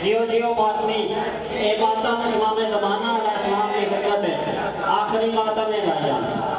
जियो जियो मातमी ए मातम इमाम ज़माना अलैहिस्सलाम की खिदमत है आखिरी मातम है भाईजान।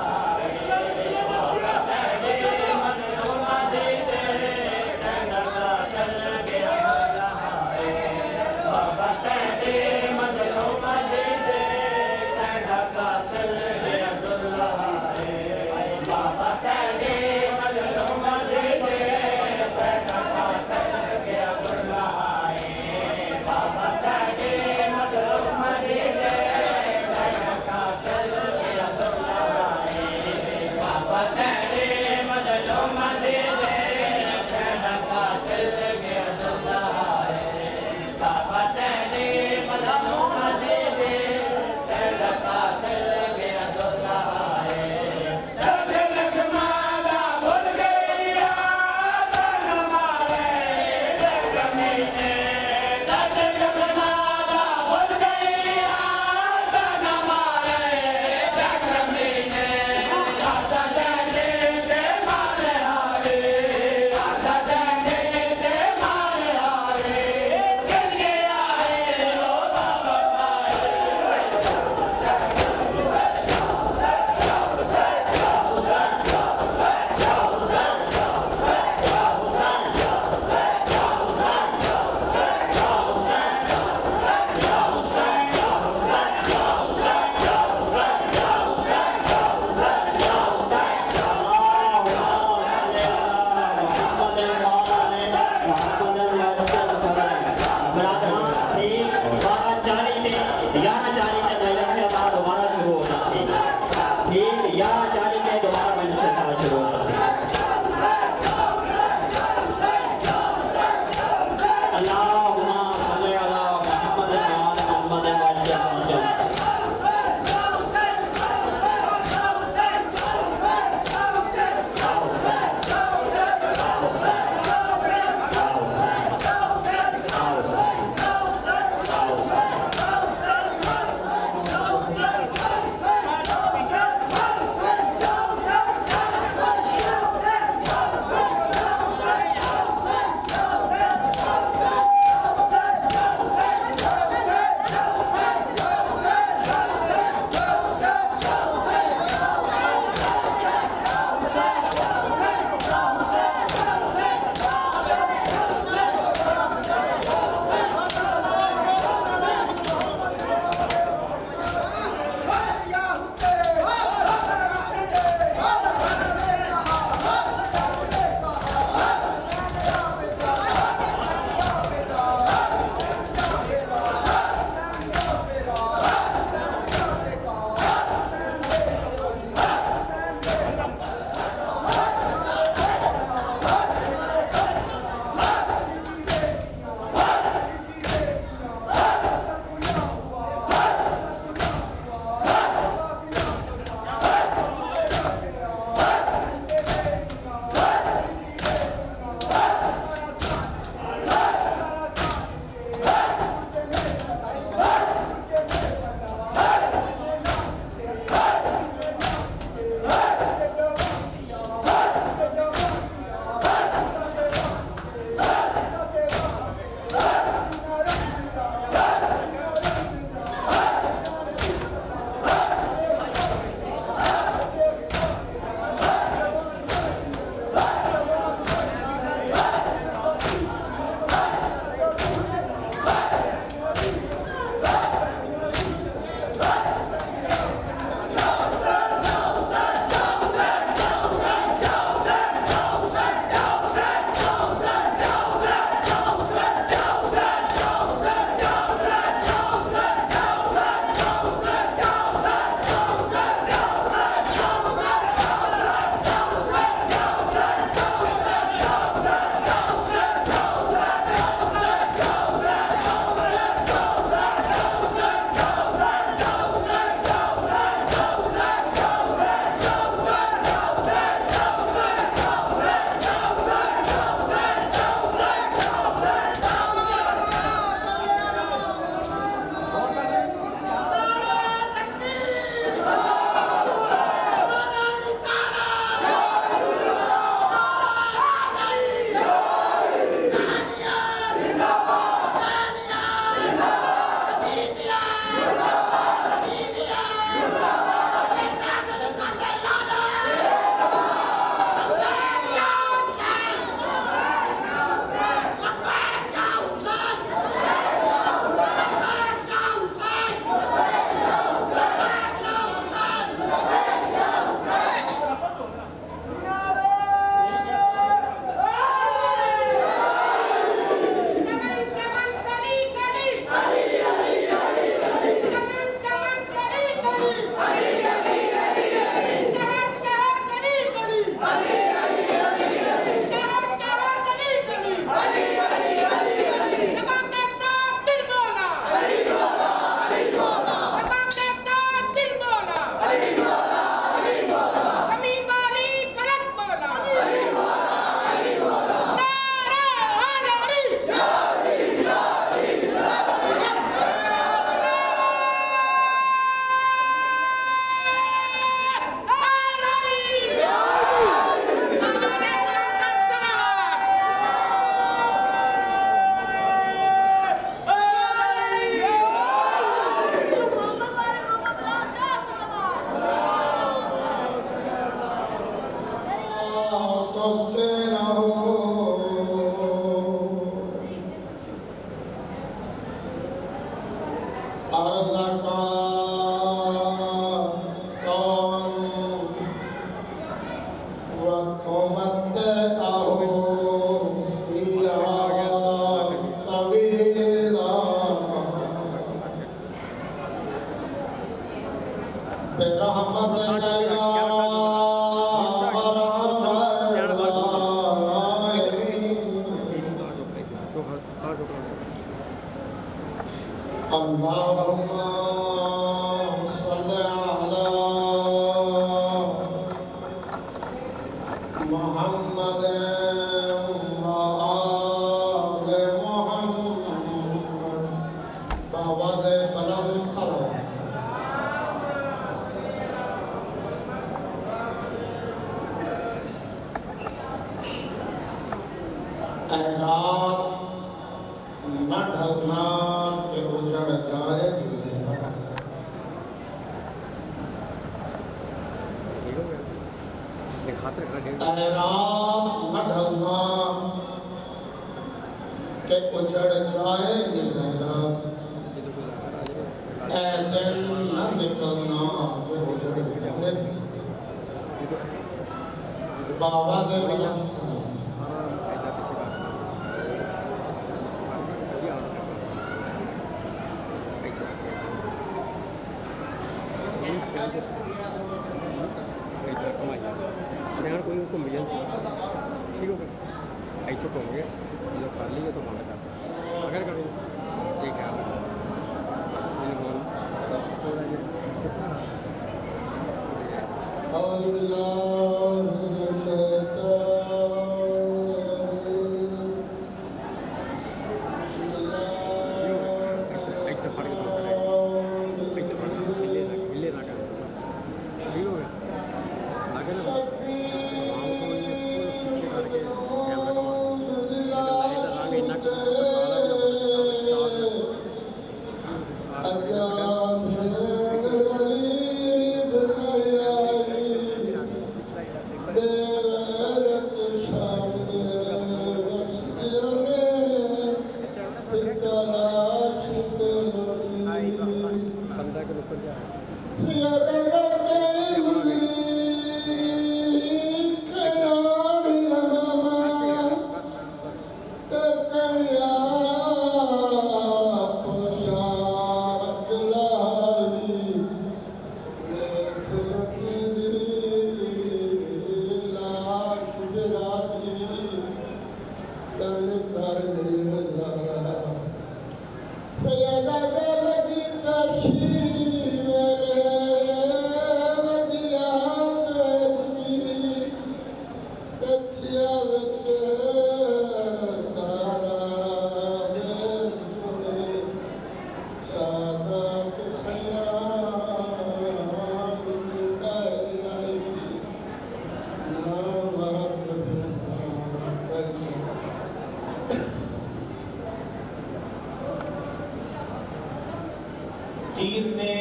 तीर ने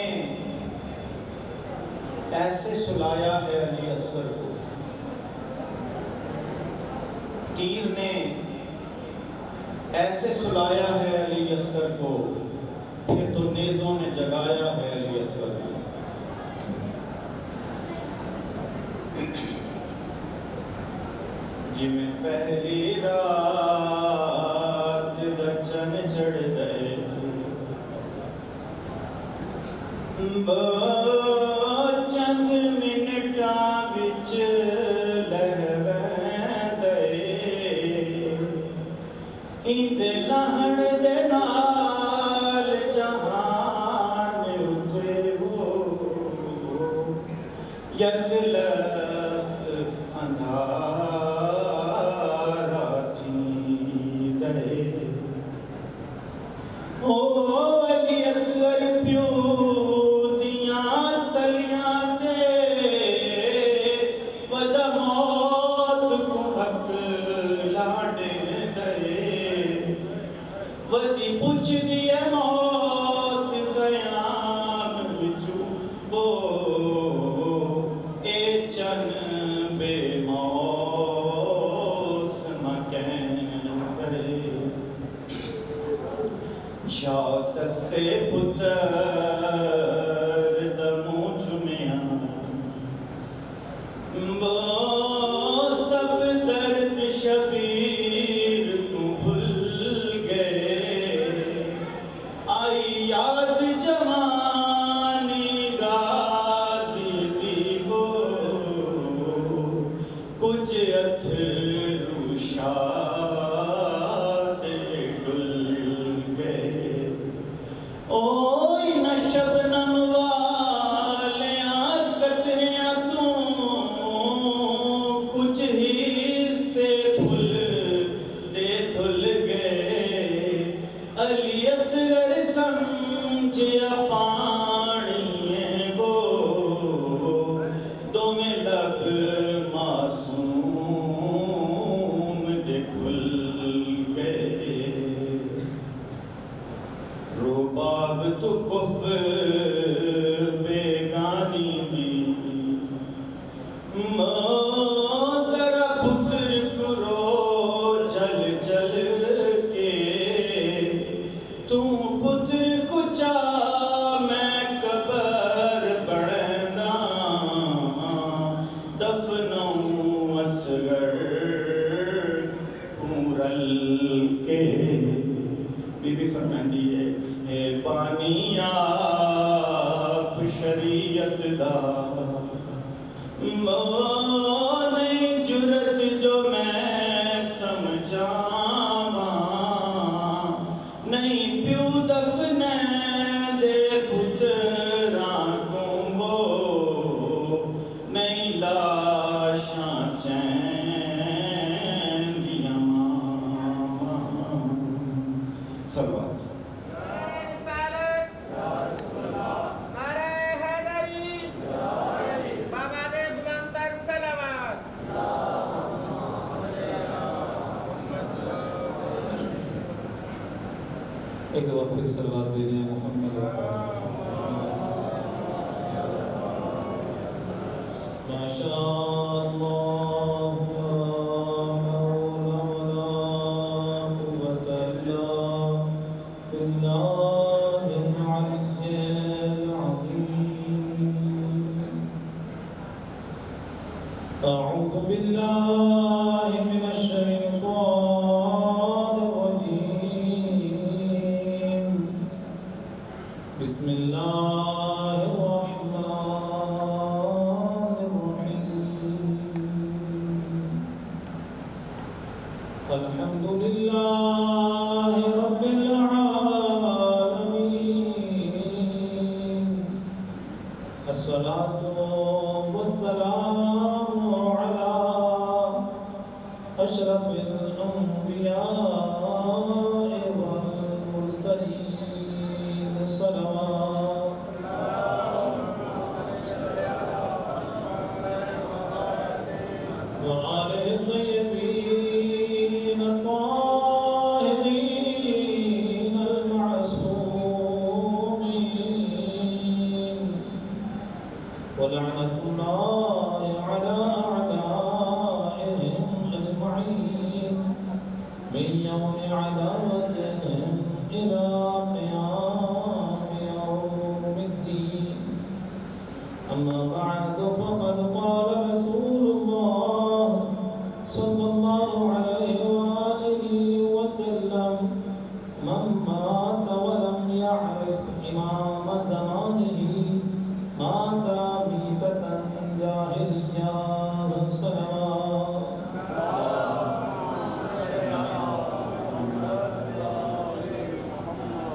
ऐसे सुलाया है अली असगर को, तीर ने ऐसे सुलाया है अली असगर को, फिर तो नेज़ों ने जगाया है अली असगर को। जिमें पहली रात दचन चढ़ गए, चंद मिनटा विच लहवैंदे, इंदे लहण दे नाल जहान उते हो यक लख्त अंधारा थींदे। ओ अली असगर प्यो दियां शौकत से पुत्र दमू चुमिया वो सब दर्द शबीर को भूल गए आई याद जवानी गाजी दी वो कुछ अथरू शादे डुल गए ओए न शबनम वालिया कतरियां तू कुछ ही से फुल दे धुल गए अली असगर समझिया पानी है वो दो में लब मासूम दे खुल गए रुबाब तो कुफ्र बेगानी दी जरा पुत्र करो जल जल के तू पुत्र कुचा मैं कबर बड़ना दफनऊ असगर कुरल के बीबी फरमाती है हे पानी आप शरीयत दा नहीं जुरत जो मैं समझावा नहीं प्यू दफने दे पुत्रा को वो नहीं लाशां चैन दिया सलवात एक बार फिर सलवात भेजें मोहम्मद माशाअल्लाह ला हौला वला कुव्वता इल्ला बिल्लाहिल अलिय्यिल अज़ीम अऊज़ु बिल्लाहि मिनश शैतानिर रजीम बिस्मिल्लाहिर रहमानिर रहीम अल्हम्दुलिल्लाहि रब्बिल आलमीन अस्सलातु वस्सलामु अला अशरफिल अंबिया वल मुरसलीन सलवात व आलिहि तय्यबीन ताहिरीन अल मासूमीन व लअनतुल्लाहि अला अअदाइहिम अजमईन मिन यौमि अदावतिहिम इला क़ियामि यौमिद्दीन अम्मा बअद फ़क़द क़ाल रसूलुल्लाह सल्लल्लाहु अलैहि व आलिहि वसल्लम मन मात व लम यअरिफ इमाम ज़मानिही मात मीततन जाहिलिय्या सलवात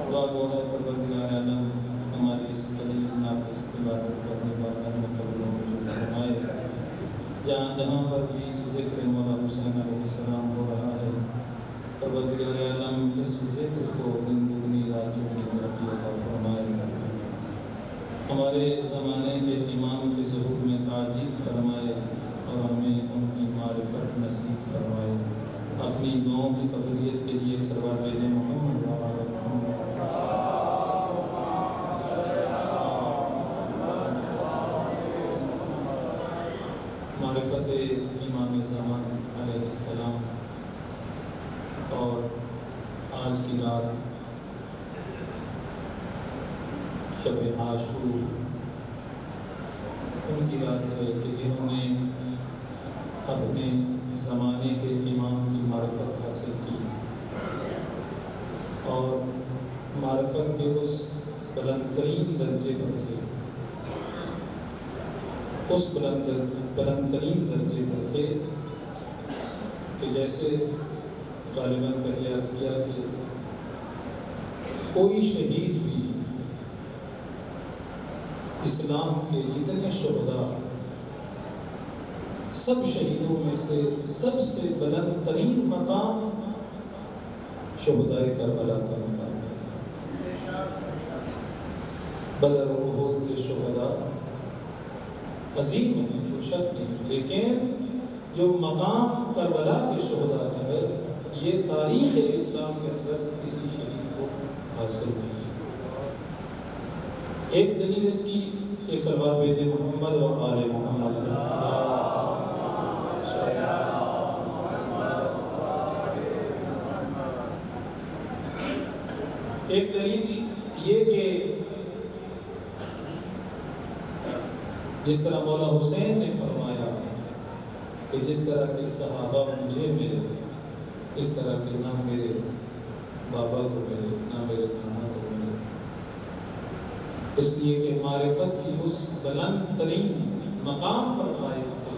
दुआ गो है परवरदिगार आलम हमारी इस कलील नाक़िस इबादत को अपनी बारगाह में कबूल और मंजूर फरमाए जहाँ जहाँ पर भी ज़िक्र मौला हुसैन अलैहिस्सलाम हो रहा है परवरदिगार आलम इस ज़िक्र को दिन दुगनी रात चौगुनी तरक्की अता फरमाए हमारे ज़माने के इमाम के ज़हूर में ताजील फरमाए और हमें उनकी मारिफत नसीब फरमाए अपनी दुआओं की कबूलियत के लिए सरवार भेजे मोहम्मद व आले मोहम्मद मारिफत इमाम ज़मान अलैहिस्सलाम और आज की रात शब आशूर उनकी रात है कि जिन्होंने अपने ज़माने के इमाम की मारिफत हासिल की और मारिफत के उस बुलंदतरीन दर्जे पर थे, उस बुलंदतरीन दर्जे पर थे कि जैसे गालिबन पहले अर्ज़ किया कि कोई शहीद भी इस्लाम के जितने शुहदा सब शहीदों में से सबसे बुलंदतरीन मकाम शुहदाए करबला का मकाम है। बदर और उहद के शुहदा अजीम है, कोई शक नहीं, लेकिन जो मकाम करबला के शुहदा का है ये तारीख़ इस्लाम के अंदर किसी शहीद को हासिल नहीं। एक दलील इसकी एक सलवात भेजे मोहम्मद व आले मोहम्मद। एक दलील ये कि जिस तरह मौला हुसैन ने फरमाया कि जिस तरह के सहाबा मुझे मिले इस तरह के ना मेरे बाबा को मिले ना मेरे नाना को मिले, इसलिए कि मारिफत की उस बुलंद तरीन मकाम पर फाइज थे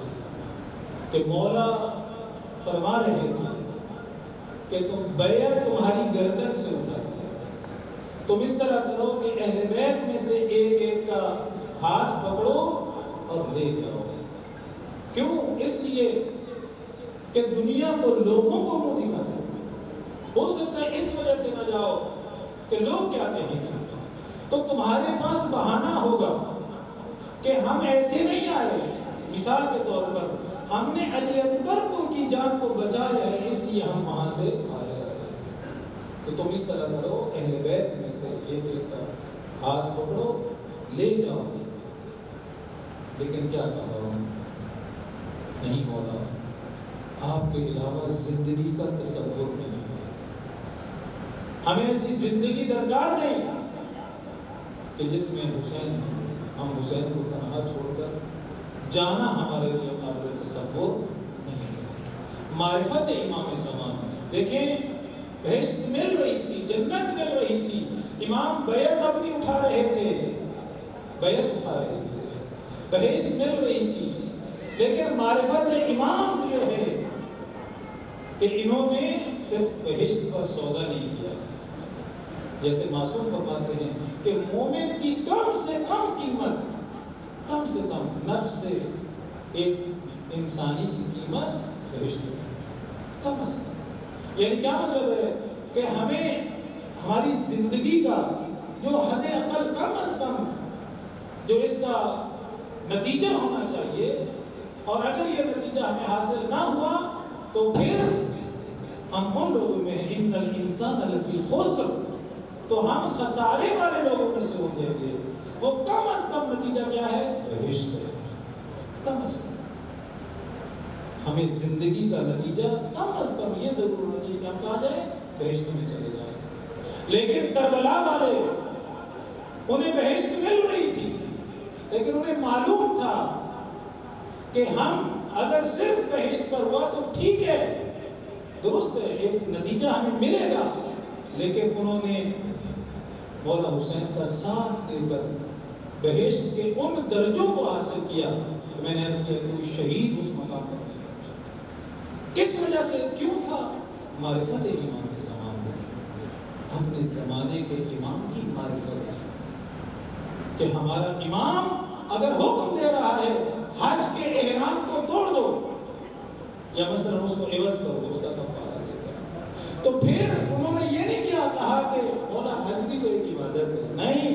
कि मौला फरमा रहे थे कि तुम बैर तुम्हारी गर्दन से उठा, तुम इस तरह करो कि अहले बैत में से एक एक का हाथ पकड़ो और ले जाओ। क्यों? इसलिए कि दुनिया को लोगों को मुंह दिखा हो सकता है इस वजह से ना जाओ कि लोग क्या कहेंगे, तो तुम्हारे पास बहाना होगा कि हम ऐसे नहीं आए। मिसाल के तौर पर हमने अली अकबर को की जान को बचाया है इसलिए हम वहां से आए। तो तुम इस तरह करो, अहले बैत में से एक एक का हाथ पकड़ो ले जाओ। लेकिन क्या कहा नहीं मौला, आपके अलावा जिंदगी का तसव्वुर नहीं है, हमें ऐसी जिंदगी दरकार नहीं कि जिसमें हुसैन हम हुसैन को तन्हा छोड़कर जाना हमारे लिए काबिल तसव्वुर नहीं है। मारिफत इमाम ज़मान देखें, बहिश्त मिल रही थी, जन्नत मिल रही थी, इमाम बैत अपनी उठा रहे थे, बैत उठा रहे थे, बहिश्त मिल रही थी, लेकिन मारिफत इमाम ये है कि इन्होंने सिर्फ बहिश्त पर सौदा नहीं किया। जैसे मासूम फरमाते हैं कि मोमिन की कम से कम कीमत, कम से कम नफ्स से एक इंसानी की कीमत बहिश्त कम से कम। यानी क्या मतलब है कि हमें हमारी जिंदगी का जो हद अकल कम अज कम जो इसका नतीजा होना चाहिए, और अगर ये नतीजा हमें हासिल ना हुआ तो फिर हम उन लोगों में इन्नल इंसान लफी खुस्र, तो हम खसारे वाले लोगों में से हो जाएंगे। वो कम अज कम नतीजा क्या है? बहिश्त है। कम अज कम हमें जिंदगी का नतीजा कम अज कम ये जरूर होना चाहिए कि हम कहाँ जाए? बहिश्त में चले जाए। लेकिन करबला वाले उन्हें बहिश्त मिल रही थी, लेकिन उन्हें मालूम था कि हम अगर सिर्फ बहिश्त पर हुआ तो ठीक है, दुरुस्त है, एक नतीजा हमें मिलेगा, लेकिन उन्होंने मौला हुसैन का साथ देकर बहिश्त के उन दर्जों को हासिल किया। तो मैंने अर्ज़ किया कोई शहीद उस मकाम पर नहीं पहुंचा। किस वजह से? क्यों था? मारिफत इमाम ज़मान, अपने ज़माने के इमाम की मारिफत थी कि हमारा इमाम अगर हुक्म दे रहा है हज के एहराम को तोड़ दो या मसलन उसको एवज कर दो, उसका कफारा देकर, तो फिर उन्होंने ये नहीं किया कहा कि मौला हज भी तो एक इबादत है। नहीं,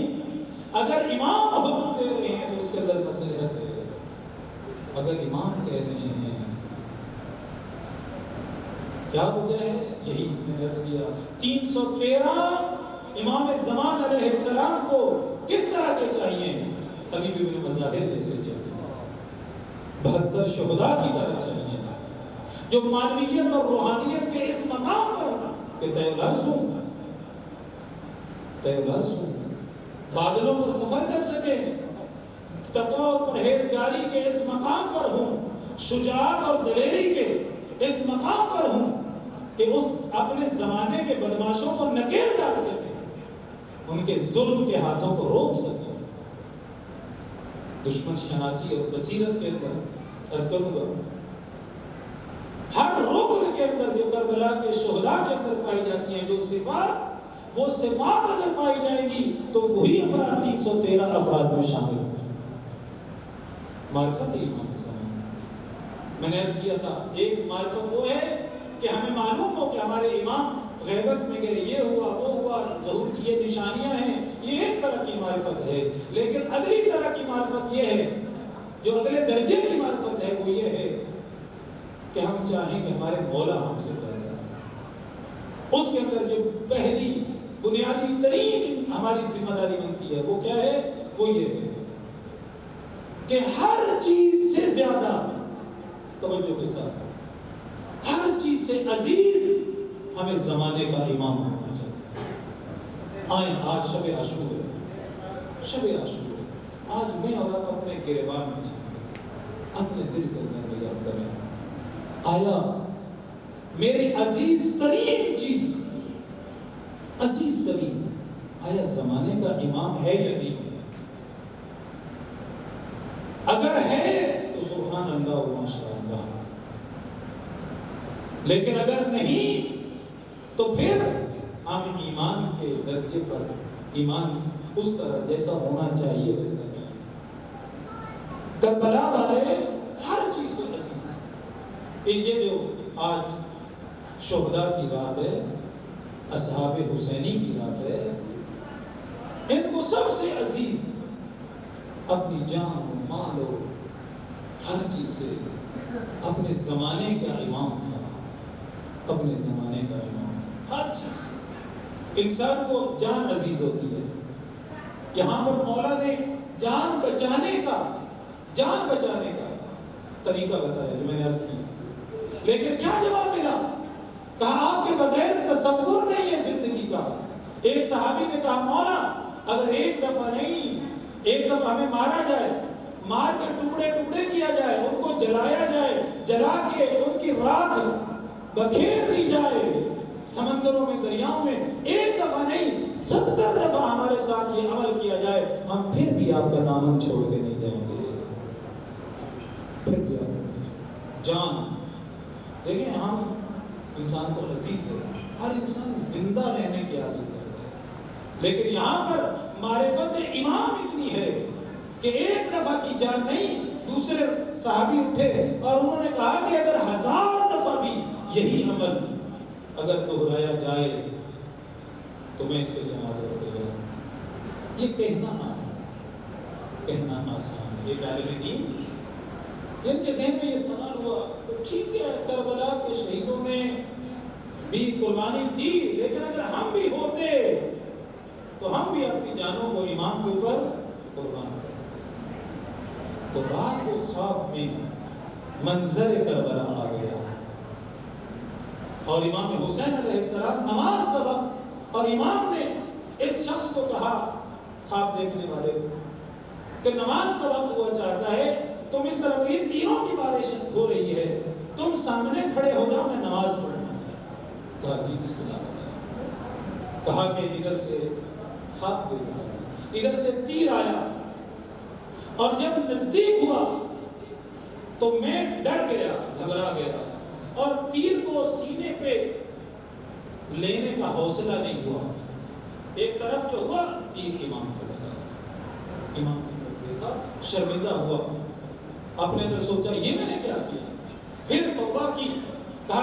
अगर इमाम हुक्म दे रहे हैं तो उसके अंदर मसलहत है। अगर इमाम कह रहे हैं क्या वजह है? यही मैंने अर्ज़ किया 313 इमाम ज़मान अलैहिस्सलाम को किस तरह के चाहिए? हबीब इब्न मज़ाहिर जैसे चाहिए, 72 शुहदा की तरह चाहिए, जो मानवीयत और रूहानियत के इस मकाम पर कि तैलर्ज़ बादलों पर सफर कर सके, तकवा और परहेजगारी के इस मकाम पर हूं, शुजाअत और दलेरी के इस मकाम पर हूं कि उस अपने जमाने के बदमाशों को नकेल डाल सके, उनके जुल्म के हाथों को रोक सके। दुश्मन शनासी और बसीरत के अंदर अर्ज करूंगा, हर रुकन के अंदर जो करबला के शुहदा के अंदर पाई जाती हैं जो सिफात, वो सिफात अगर पाई जाएगी तो वही अफराद 313 अफराद में शामिल हो। मारिफत इमाम ज़मान, मैंने अर्ज किया था, एक मारिफत वो है कि हमें मालूम हो कि हमारे इमाम गैबत में गए, ये हुआ वो हुआ, ज़हूर की ये निशानियां हैं, ये एक तरह की मारिफत है। लेकिन अगली तरह की मारिफत ये है, जो अगले दर्जे की मारिफत है, वो ये है कि हम चाहें कि हमारे मौला हमसे क्या चाहते हैं। उसके अंदर जो पहली बुनियादी तरीन हमारी जिम्मेदारी बनती है वो क्या है, वो ये है कि हर चीज से ज्यादा तवज्जो के साथ, हर चीज से अजीज हमें जमाने का इमाम होना चाहिए। आए आज शब आशूर है, शब आशूर है, आज मैं और आप अपने गिरबान में जाएंगे, अपने दिल के अंदर में याद करें, आया मेरी अजीज तरीन चीज, अजीज तरीन, आया जमाने का इमाम है या नहीं है? अगर है तो सुभान अल्लाह व माशाअल्लाह, लेकिन अगर नहीं तो फिर हम ईमान के दर्जे पर, ईमान उस तरह जैसा होना चाहिए वैसा नहीं। करबला वाले हर चीज से अजीज, ये जो आज शुहदा की रात है, असहाबे हुसैनी की रात है, इनको सबसे अजीज अपनी जान माल और हर चीज से अपने जमाने का इमाम था, अपने जमाने का इमाम था। हर चीज से इंसान को जान अजीज होती है। यहां पर मौला ने जान बचाने का तरीका बताया जो मैंने अर्ज की, लेकिन क्या जवाब मिला? कहा आपके बगैर तसव्वुर नहीं है जिंदगी का। एक सहाबी ने कहा मौला अगर एक दफा नहीं, एक दफा हमें मारा जाए, मार के टुकड़े टुकड़े किया जाए, उनको जलाया जाए, जला के उनकी राख बखेर दी जाए समंदरों में, दरियाओं में, एक दफा नहीं 70 दफा हमारे साथ ये अमल किया जाए, हम फिर भी आपका दामन छोड़ के नहीं जाएंगे, फिर भी आप जान। देखिए हम इंसान को अजीज है, हर इंसान जिंदा रहने की आरज़ू करता है, लेकिन यहाँ पर मारिफत इमाम इतनी है कि एक दफा की जान नहीं। दूसरे साहबी उठे और उन्होंने कहा कि अगर 1000 दफा भी यही अमल अगर दोहराया जाए तो मैं इसके लिए हाजिर हो गया। ये कहना आसान, कहना आसान। एक आलिम दीन जिनके ज़हन में ये सवाल हुआ, तो ठीक है करबला के शहीदों ने भी कुर्बानी दी, लेकिन अगर हम भी होते तो हम भी अपनी जानों को इमाम के ऊपर कुर्बान करते। तो रात को ख्वाब में मंजर करबला आ गया और इमाम हुसैन अलैहिस्सलाम नमाज का वक्त, और इमाम ने इस शख्स को कहा, ख्वाब देखने वाले को, कि नमाज का वक्त हुआ चाहता है, तुम इस तरह, ये तीनों की बारिश हो रही है, तुम सामने खड़े हो जाओ, मैं नमाज पढ़ना चाहता। कहा जी बिस्मिल्लाह। कहा कि इधर से ख्वाब देख रहा था, इधर से तीर आया और जब नजदीक हुआ तो मैं डर गया, घबरा गया और तीर को सीने पे लेने का हौसला नहीं हुआ। एक तरफ जो हुआ तीर इमाम को लगा, इमाम को देखा, शर्मिंदा हुआ, अपने अंदर सोचा ये मैंने क्या किया, फिर तौबा की